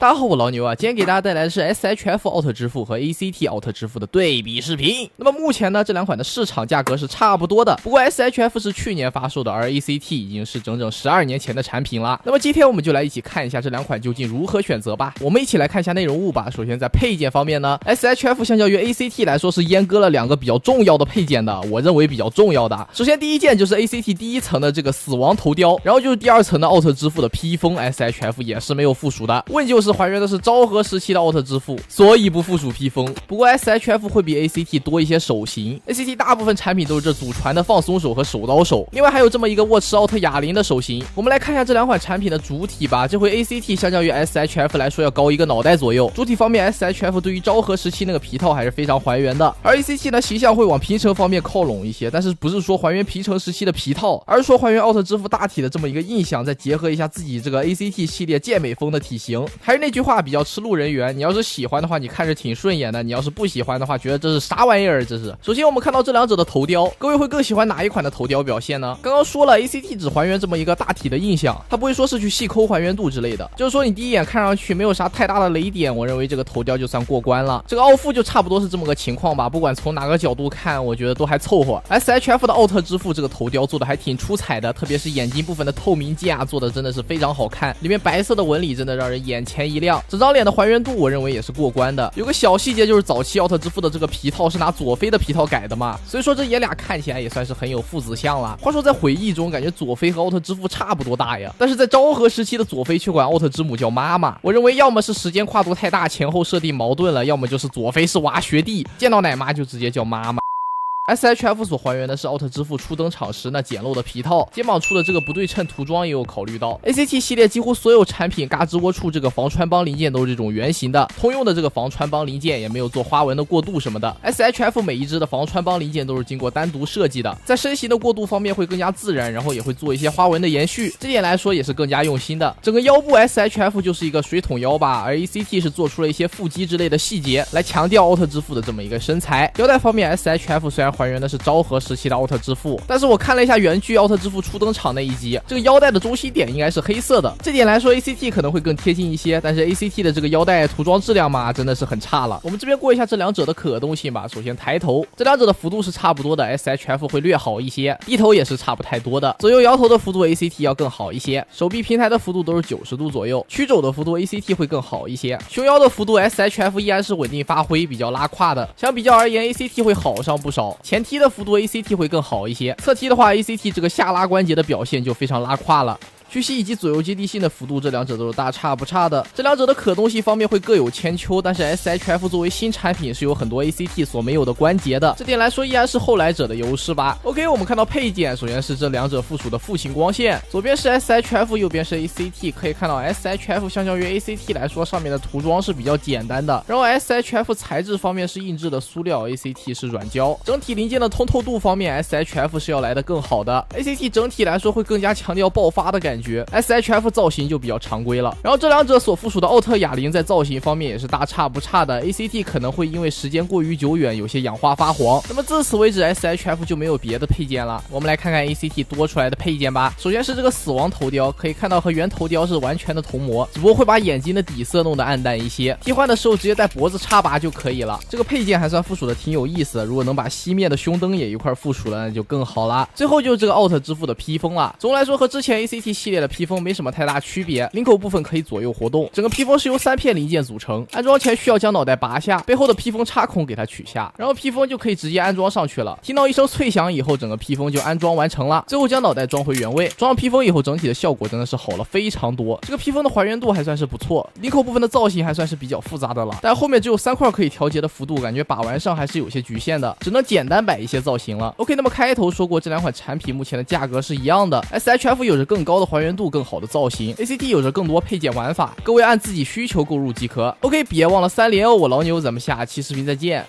大家好，我老牛啊，今天给大家带来的是 SHF 奥特之父和 ACT 奥特之父的对比视频。那么目前呢，这两款的市场价格是差不多的，不过 SHF 是去年发售的，而 ACT 已经是整整12年前的产品了。那么今天我们就来一起看一下这两款究竟如何选择吧。我们一起来看一下内容物吧。首先在配件方面呢 ，SHF 相较于 ACT 来说是阉割了两个比较重要的配件的，我认为比较重要的。首先第一件就是 ACT 第一层的这个死亡头雕，然后就是第二层的奥特之父的披风 ，SHF 也是没有附属的。问就是还原的是昭和时期的奥特之父，所以不附属披风。不过 SHF 会比 ACT 多一些手型 ，ACT 大部分产品都是这祖传的放松手和手刀手，另外还有这么一个握持奥特哑铃的手型。我们来看一下这两款产品的主体吧。这回 ACT 相较于 SHF 来说要高一个脑袋左右。主体方面 ，SHF 对于昭和时期那个皮套还是非常还原的，而 ACT 呢形象会往平成方面靠拢一些，但是不是说还原平成时期的皮套，而是说还原奥特之父大体的这么一个印象，再结合一下自己这个 ACT 系列健美风的体型。还是那句话，比较吃路人缘，你要是喜欢的话，你看着挺顺眼的；你要是不喜欢的话，觉得这是啥玩意儿？这是。首先我们看到这两者的头雕，各位会更喜欢哪一款的头雕表现呢？刚刚说了 ，ACT 只还原这么一个大体的印象，它不会说是去细抠还原度之类的，就是说你第一眼看上去没有啥太大的雷点，我认为这个头雕就算过关了。这个奥父就差不多是这么个情况吧，不管从哪个角度看，我觉得都还凑合。SHF 的奥特之父这个头雕做的还挺出彩的，特别是眼睛部分的透明镜啊，做的真的是非常好看，里面白色的纹理真的让人眼前一亮。整张脸的还原度我认为也是过关的。有个小细节就是早期奥特之父的这个皮套是拿佐菲的皮套改的嘛，所以说这爷俩看起来也算是很有父子相了。话说在回忆中，感觉佐菲和奥特之父差不多大呀，但是在昭和时期的佐菲却管奥特之母叫妈妈。我认为要么是时间跨度太大，前后设定矛盾了，要么就是佐菲是娃学弟，见到奶妈就直接叫妈妈。SHF 所还原的是奥特之父初登场时那简陋的皮套，肩膀处的这个不对称涂装也有考虑到。ACT 系列几乎所有产品嘎吱窝处这个防穿帮零件都是这种圆形的，通用的这个防穿帮零件也没有做花纹的过渡什么的。SHF 每一只的防穿帮零件都是经过单独设计的，在身形的过渡方面会更加自然，然后也会做一些花纹的延续，这点来说也是更加用心的。整个腰部 SHF 就是一个水桶腰吧，而 ACT 是做出了一些腹肌之类的细节来强调奥特之父的这么一个身材。腰带方面 SHF 虽然还原的是昭和时期的奥特之父，但是我看了一下原剧奥特之父初登场那一集，这个腰带的中心点应该是黑色的，这点来说 ACT 可能会更贴近一些，但是 ACT 的这个腰带涂装质量嘛，真的是很差了。我们这边过一下这两者的可动性吧。首先抬头，这两者的幅度是差不多的， SHF 会略好一些，低头也是差不太多的，左右摇头的幅度 ACT 要更好一些，手臂平抬的幅度都是90度左右，曲肘的幅度 ACT 会更好一些，胸腰的幅度 SHF 依然是稳定发挥，比较拉胯的，相比较而言 ACT 会好上不少。前踢的幅度 ACT 会更好一些，侧踢的话 ACT 这个下拉关节的表现就非常拉胯了。屈膝以及左右接地性的幅度，这两者都是大差不差的。这两者的可动性方面会各有千秋，但是 SHF 作为新产品是有很多 ACT 所没有的关节的，这点来说依然是后来者的优势吧。OK， 我们看到配件，首先是这两者附属的负型光线，左边是 SHF， 右边是 ACT。可以看到 SHF 相较于 ACT 来说，上面的涂装是比较简单的，然后 SHF 材质方面是硬质的塑料， ACT 是软胶。整体零件的通透度方面 SHF 是要来的更好的， ACT 整体来说会更加强调爆发的感觉，SHF 造型就比较常规了。然后这两者所附属的奥特哑铃在造型方面也是大差不差的， ACT 可能会因为时间过于久远有些氧化发黄。那么至此为止 SHF 就没有别的配件了。我们来看看 ACT 多出来的配件吧。首先是这个死亡头雕，可以看到和原头雕是完全的同模，只不过会把眼睛的底色弄得暗淡一些，替换的时候直接带脖子插拔就可以了。这个配件还算附属的挺有意思的，如果能把熄灭的胸灯也一块附属了那就更好了。最后就是这个奥特之父的披风了，总的来说和之前 ACT 系列的披风没什么太大区别，领口部分可以左右活动，整个披风是由3片零件组成，安装前需要将脑袋拔下，背后的披风插孔给它取下，然后披风就可以直接安装上去了。听到一声脆响以后，整个披风就安装完成了，最后将脑袋装回原位。装上披风以后，整体的效果真的是好了非常多，这个披风的还原度还算是不错，领口部分的造型还算是比较复杂的了，但后面只有3块可以调节的幅度，感觉把玩上还是有些局限的，只能简单摆一些造型了。OK， 那么开头说过这两款产品目前的价格是一样的， SHF 有着更高的还原度，更好的造型， ACT 有着更多配件玩法，各位按自己需求购入即可。OK， 别忘了3连哦，我老牛，咱们下期视频再见。